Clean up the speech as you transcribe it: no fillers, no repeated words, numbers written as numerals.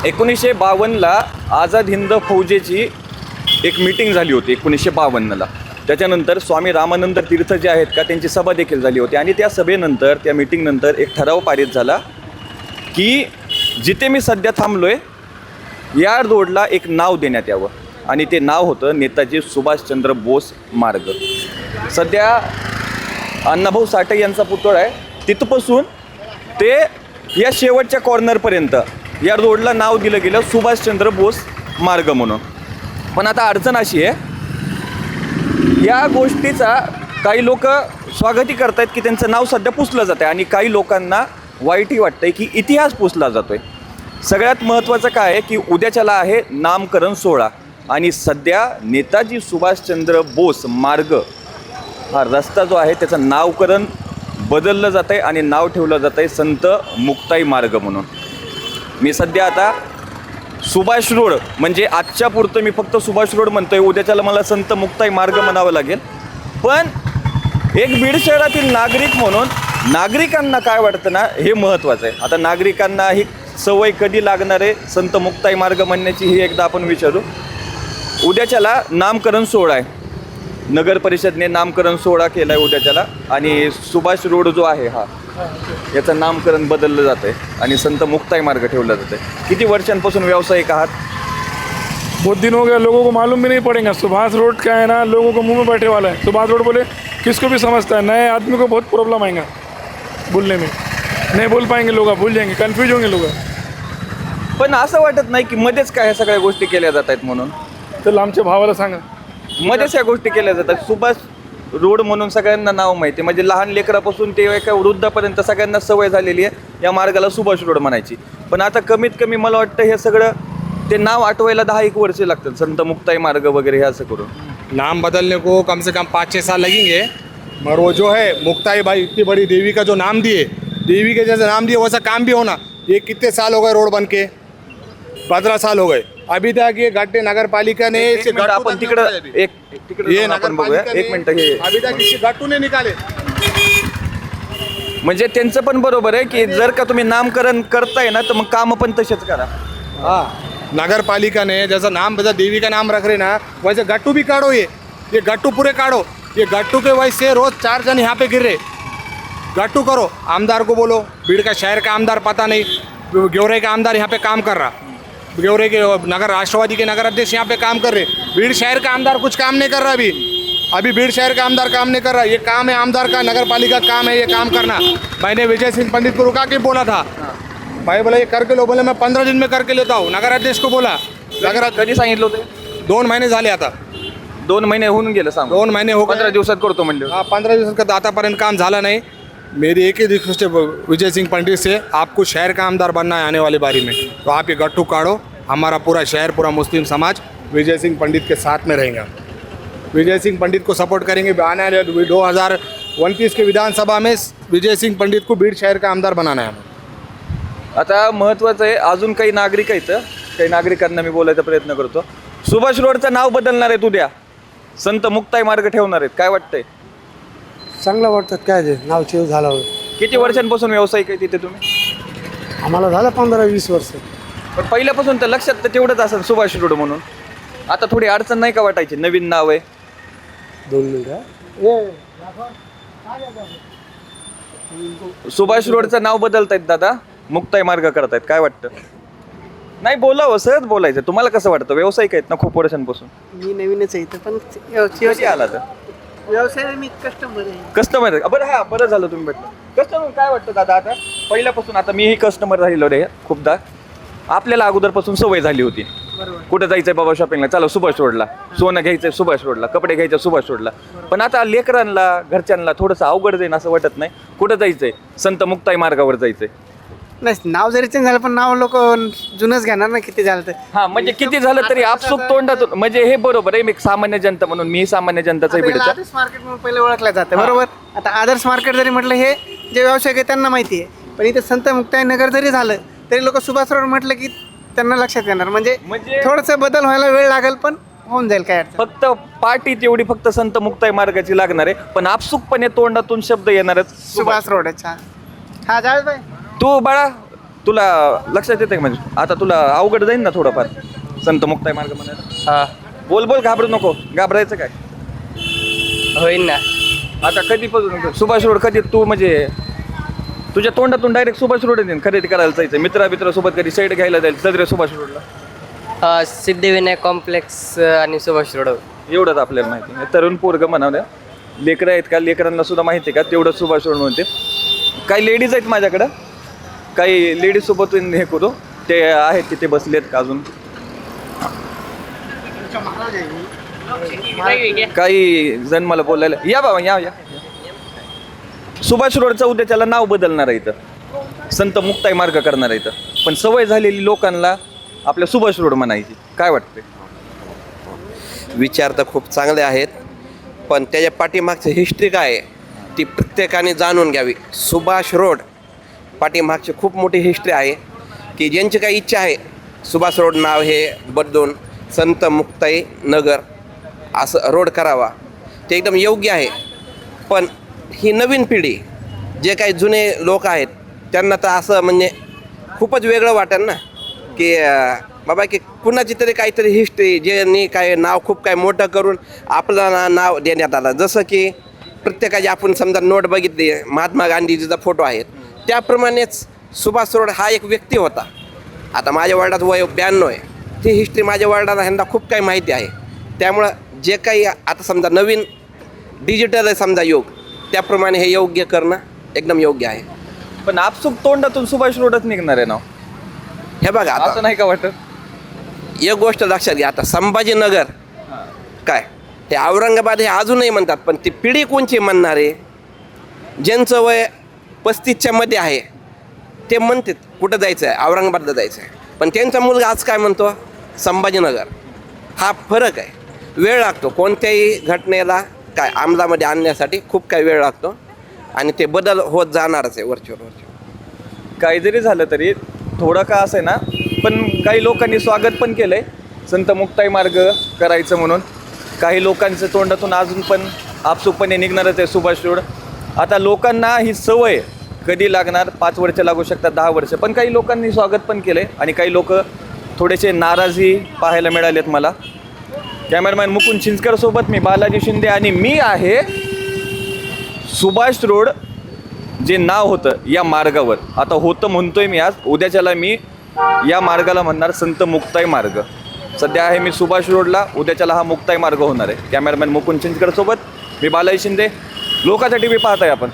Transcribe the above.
1952ला आझाद हिंद फौजेची एक मीटिंग झाली होती 1952ला. त्याच्यानंतर स्वामी रामानंद तीर्थ जे आहेत का त्यांची सभा देखील झाली होती आणि त्या सभेनंतर त्या मीटिंगनंतर एक ठराव पारित झाला की जिथे मी सध्या थांबलो आहे या रोडला एक नाव देण्यात यावं आणि ते नाव होतं नेताजी सुभाषचंद्र बोस मार्ग. सध्या अण्णाभाऊ साठे यांचा पुतळा आहे, तिथपासून ते या शेवटच्या कॉर्नरपर्यंत या रोडला नाव दिलं गेलं सुभाषचंद्र बोस मार्ग म्हणून. पण आता अडचण अशी आहे, या गोष्टीचा काही लोक स्वागती करत आहेत की त्यांचं नाव सध्या पुसलं जातं आहे आणि काही लोकांना वाईटही वाटतं आहे की इतिहास पुसला जातो आहे. सगळ्यात महत्त्वाचं काय आहे की उद्याच्याला आहे नामकरण सोहळा आणि सध्या नेताजी सुभाषचंद्र बोस मार्ग हा रस्ता जो आहे त्याचं नावकरण बदललं जातं आहे आणि नाव ठेवलं जातं आहे संत मुक्ताई मार्ग म्हणून. मी सध्या आता सुभाष रोड म्हणजे आजच्या पुरतं मी फक्त सुभाष रोड म्हणतो आहे, उद्याच्याला मला संत मुक्ताई मार्ग म्हणावं लागेल. पण एक बीड शहरातील नागरिक म्हणून नागरिकांना काय वाटतं ना हे महत्त्वाचं आहे. आता नागरिकांना ही सवय कधी लागणार आहे संत मुक्ताई मार्ग म्हणण्याची ही एकदा आपण विचारू. उद्याच्याला नामकरण सोहळा आहे, नगर परिषदने नामकरण सोहळा केला आहे उद्याच्याला आणि सुभाष रोड जो आहे हा याचं नामकरण बदललं जातं आहे आणि संत मुक्ताई मार्ग ठेवला जातं आहे. किती वर्षांपासून व्यावसायिक आहात? बहुत दिन हो गया, लोगों को मालूम भी नहीं पड़ेगा सुभाष रोड क्या है ना, लोगों को मुंह में बैठे वाला है. सुभाष रोड बोले किसको भी समझता है, नए आदमी को बहुत प्रॉब्लम आएगा बोलने में, नहीं बोल पाएंगे लोग, भूल जाएंगे, कन्फ्यूज होंगे लोग. पण असं वाटत नाही की मध्येच काय ह्या सगळ्या गोष्टी केल्या जात आहेत म्हणून? तर आमच्या भावाला सांगा, मध्येच ह्या गोष्टी केल्या जातात. सुभाष रोड म्हणून सगळ्यांना नाव माहिती, म्हणजे लहान लेकरापासून ते एका वृद्धापर्यंत सगळ्यांना सवय झालेली आहे या मार्गाला सुभाष रोड म्हणायची. पण आता कमीत कमी मला वाटतं हे सगळं ते नाव आठवायला 10-1 वर्ष लागतात, संत मुक्ताई मार्ग वगैरे हे असं करून. नाम बदलने को कम से कम 5-6 साल लगेंगे, मगर वो जो है मुक्ताई भाई इतनी बड़ी देवी का जो नाम दिए, देवी के जैसे नाम दिए वैसा काम भी होना. ये कितने साल हो गए रोड बन के? 15 साल हो गए. अभी तक ये घाटे नगर पालिका ने आपण तिकडं ये आपण बघूया एक मिनिट. हे अभी तक इसके गट्टू ने निकाले. म्हणजे त्यांचं पण बरोबर आहे की जर का तुम्ही नामकरण करताय ना तर मग काम पण तसेच करा. हाँ, नगर पालिका ने जैसा नाम जैसा देवी का नाम रख रहे ना वैसे गट्टू भी काढ़ो. ये गट्टू पूरे काढ़ो. ये गट्टू के वजह से रोज 4 जन यहाँ पे गिर रहे. गट्टू करो, आमदार को बोलो. भीड़ का शहर का आमदार पता नहीं, ग्योरे का आमदार यहाँ पे काम कर रहा, ग्योरे के नगर राष्ट्रवादी के नगर अध्यक्ष यहाँ पे काम कर रहे. भीड़ शहर का आमदार कुछ काम नहीं कर रहा. अभी भीड़ शहर का आमदार काम नहीं कर रहा. ये काम है आमदार का, नगर पालिका का काम है ये काम करना. मैंने विजय सिंह पंडित को रुका के बोला था, भाई बोला ये करके लो. बोले मैं 15 दिन में करके लेता हूँ. नगर अध्यक्ष को बोला. नगर कधी सांगितलं होतं? 2 महिने झाले आता. 2 महिने होऊन गेलं सांग. 2 महिने हो गए. 15 दिवसात करतो म्हणलं. हाँ, 15 दिवस का आतापर्यंत काम झाला नहीं. मेरी एक ही रिक्वेस्ट है विजय सिंह पंडित से, आपको शहर का आमदार बनना है आने वाली बारी में, तो आप ये गट्टू काढ़ो. हमारा पूरा शहर, पूरा मुस्लिम समाज विजय सिंह पंडित के साथ में रहेगा. विजय सिंह पंडित को सपोर्ट करेंगे. आने वाले 2029 के विधानसभा में विजय सिंह पंडित को बीड़ शहर का आमदार बनाना है. आता महत्त्वाचं आहे, अजून काही नागरिक आहेत, काही नागरिकांना मी बोलायचा प्रयत्न करतो. सुभाष रोडचं नाव बदलणार आहेत उद्या, संत मुक्ताई मार्ग ठेवणार आहेत, काय वाटतंय? चांगलं वाटतात काय ते नाव चेंज झालं. किती वर्षांपासून व्यावसायिक आहे तिथे तुम्ही? आम्हाला झालं 15-20 वर्ष. पण पहिल्यापासून तर लक्षात तर तेवढंच असेल सुभाष रोड म्हणून. आता थोडी अडचण नाही का वाटायची? नवीन नाव आहे. 2 मिनिटं. सुभाष रोडचं नाव बदलतायत दादा, मुक्ताई मार्ग करतायत, काय वाटतं? नाही बोलावं, सहज बोलायचं. तुम्हाला कसं वाटतं? व्यावसायिक आहेत ना खूप वर्षांपासून. मी नवीनच आहे इथं, पण कधी आला तर व्यवसाय मी कस्टमर आहे. कस्टमर? बरं, हा बरं झालं तुम्ही भेटलं. कस्टमर काय वाटतं दादा? आता पहिल्यापासून, आता मीही कस्टमर राहिलो रे खूपदा, आपल्याला अगोदरपासून सवय झाली होती. कुठं जायचंय बाबा शॉपिंगला, चला सुभाष रोडला. सोनं घ्यायचंय सुभाष रोडला, कपडे घ्यायचे सुभाष रोडला. पण आता लेकरांना, घरच्यांना थोडंसं अवघड जाईन असं वाटत नाही? कुठं जायचंय? संत मुक्ताई मार्गावर जायचंय. नाही, नाव जरी चेंज झालं पण नाव लोक जुनच घेणार ना, किती झालं तर. हा, म्हणजे किती झालं तरी आपसुक तोंडातून, म्हणजे हे बरोबर आहे. मी सामान्य जनता म्हणून, मी सामान्य जनताचा भेटतो. आदर्श मार्केट म्हणून पहिले ओळखलं जातं, बरोबर. आता आदर्श मार्केट जरी म्हटलं, हे जे व्यावसायिक आहे त्यांना माहिती आहे. पण इथे संत मुक्ताई नगर जरी झालं तरी लोक सुभाष रोड म्हटलं की त्यांना लक्षात येणार. म्हणजे थोडंसं बदल व्हायला वेळ लागेल, पण होऊन जाईल. काय अडचण. फक्त पार्टी तेवढी फक्त संत मुक्ताई मार्गाची लागणार आहे, पण आपसुकपणे तोंडातून शब्द येणारच सुभाष रोड. अच्छा, हा जावेद भाई, तू बाळा तुला लक्षात येतं का म्हणजे आता तुला अवघड जाईल ना थोडंफार संत मुक्ताई मार्ग म्हणायला? हा बोल बोल, घाबरू नको. घाबरायचं काय? होईल ना. आता कधीपासून सुभाष रोड कधी तू म्हणजे तुझ्या तोंडातून डायरेक्ट सुभाष रोड येईल खरेदी करायला जायचं मित्रासोबत कधी साईड घ्यायला जाईल सदरे सुभाष रोडला? सिद्धिविनायक कॉम्प्लेक्स आणि सुभाष रोड. एवढंच आपल्याला माहिती आहे. तरुण पोरगं म्हणावं, लेकरं आहेत का, लेकरांना सुद्धा माहिती आहे का तेवढं सुभाष रोड म्हणते. काही लेडीज आहेत माझ्याकडं, काही लेडीज सोबत हे करू, ते आहेत तिथे बसलेत का अजून, काही जण मला बोलायला या बाबा या या. सुभाष रोडचं उद्या त्याला नाव बदलणार आहे इथं, संत मुक्ताई मार्ग करणार आहे इथं, पण सवय झालेली लोकांना आपल्या सुभाष रोड म्हणायची. काय वाटतंय? विचार तर खूप चांगले आहेत, पण त्याच्या पाठीमागचं हिस्ट्री काय आहे ती प्रत्येकाने जाणून घ्यावी. सुभाष रोड पाठीमागची खूप मोठी हिस्ट्री आहे की ज्यांची काही इच्छा आहे सुभाष रोड नाव हे बदलून संत मुक्ताई नगर असं रोड करावा, ते एकदम योग्य आहे. पण ही नवीन पिढी जे काही जुने लोक आहेत त्यांना तर असं म्हणजे खूपच वेगळं वाटेल ना की बाबा की कुणाची तरी काहीतरी हिस्ट्री ज्यांनी काय नाव खूप काय मोठं करून आपलं नाव देण्यात आलं. जसं की प्रत्येकाची आपण समजा नोट बघितली, महात्मा गांधीजीचा फोटो आहे, त्याप्रमाणेच सुभाष रोड हा एक व्यक्ती होता. आता माझ्या वर्डात वय 92 आहे, ती हिस्ट्री माझ्या वर्डाला ह्यांना खूप काही माहिती आहे. त्यामुळं जे काही आता समजा नवीन डिजिटल आहे समजा योग, त्याप्रमाणे हे योग्य करणं एकदम योग्य आहे. पण आपसुक तोंडातून सुभाष रोडच निघणार आहे नाव, हे बघा असं आता नाही का वाटत? एक गोष्ट लक्षात घ्या, आता संभाजीनगर काय ते औरंगाबाद हे अजूनही म्हणतात, पण ती पिढी कोणची म्हणणार आहे? ज्यांचं वय 35च्या मध्ये आहे ते म्हणतात कुठं जायचं आहे, औरंगाबादला जायचं आहे, पण त्यांचा मुलगा आज काय म्हणतो संभाजीनगर. हा फरक आहे. वेळ लागतो कोणत्याही घटनेला काय अंमलामध्ये आणण्यासाठी, खूप काही वेळ लागतो आणि ते बदल होत जाणारच आहे वरचेवर. काही जरी झालं तरी थोडं का असं आहे ना, पण काही लोकांनी स्वागत पण केलंय संत मुक्ताई मार्ग करायचं म्हणून. काही लोकांचं तोंडातून अजून पण आपसुकपणे निघणारच आहे सुभाष रोड. आता लोकांना ही सवय कधी लागणार, 5 वर्ष लागू शकतात, 10 वर्ष, पण काही लोकांनी स्वागत पण केलंय आणि काही लोक थोडेसे नाराजी पाहायला मिळालेत मला. कॅमेरामॅन मुकुंद चिंचकर सोबत मी बालाजी शिंदे आणि मी आहे सुभाष रोड जे नाव होतं या मार्गावर. आता होतं म्हणतोय मी आज, उद्याच्याला मी या मार्गाला म्हणणार संत मुक्ताई मार्ग. सध्या आहे मी सुभाष रोडला, उद्याच्याला हा मुक्ताई मार्ग होणार आहे. कॅमेरामॅन मुकुंद चिंचकर सोबत मी बालाजी शिंदे. लोकाचा TV पाहताय आपण.